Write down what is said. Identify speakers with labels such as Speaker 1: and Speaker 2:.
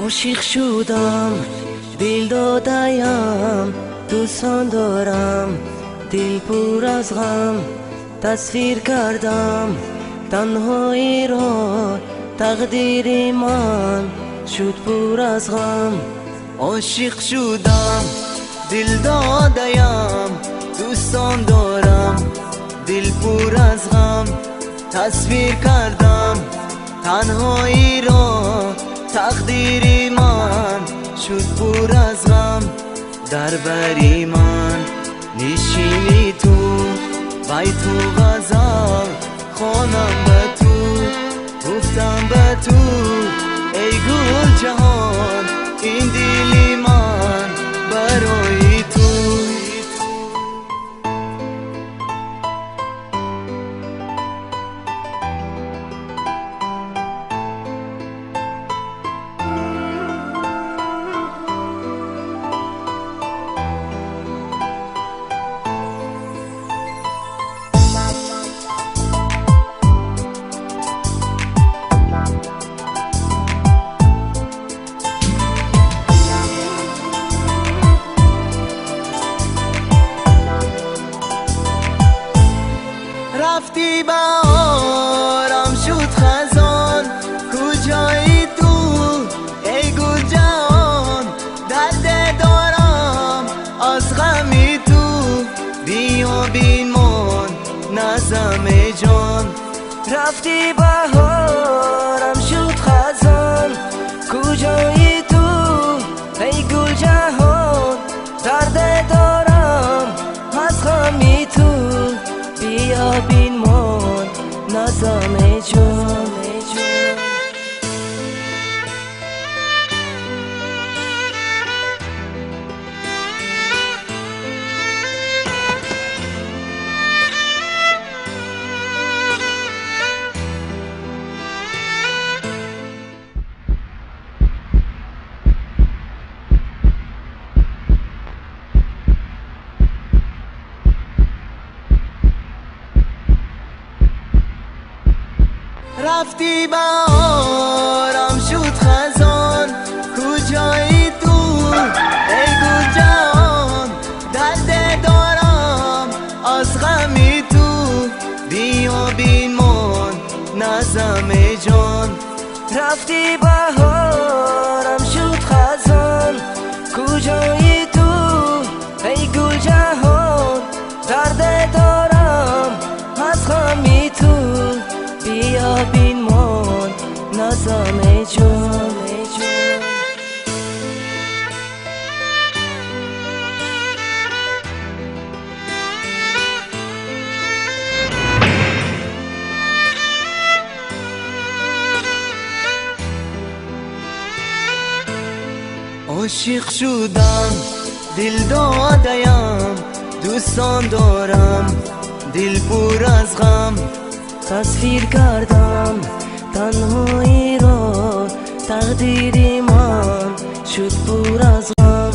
Speaker 1: عاشق شدم، دل دادیم، دوستان دارم، دل پر از غم. تصویر کردم تنهایی را، تقدیر من شد پر از غم. عاشق شدم، دل دادیم، دوستان دارم، دل پر از غم. تصویر کردم تنهایی را، تقدیر من شد پر از غم. در بری من نشینی تو، بیت و غزل خوانم به تو، گفتم به تو ای گل جهان، این دلی من برای تو. رفتی بهارم شد خزان، کجایی تو ای گل جهان؟ درد دارم از غمی تو، بیا بیمان نظم جان. رفتی بهارم شد خزان، کجایی تو ای گل جهان؟ درد دارم از غمی تو، بیا بیمان نظم جان. رفتی بهارم شد خزان، کجایی تو ای گل جهان؟ درد دارم از غمی تو، بیا بیمان نظم جان. رفتی بهارم شد خزان، کجایی تو ای گل جهان؟ درد دارم از غمی تو، بیا بیمان نظم جان. عاشق شدم، دل دادیم، دوستان دارم، دل پر از غم. تصویر کردم تنهایی را، تقدیر من شد پر از غم.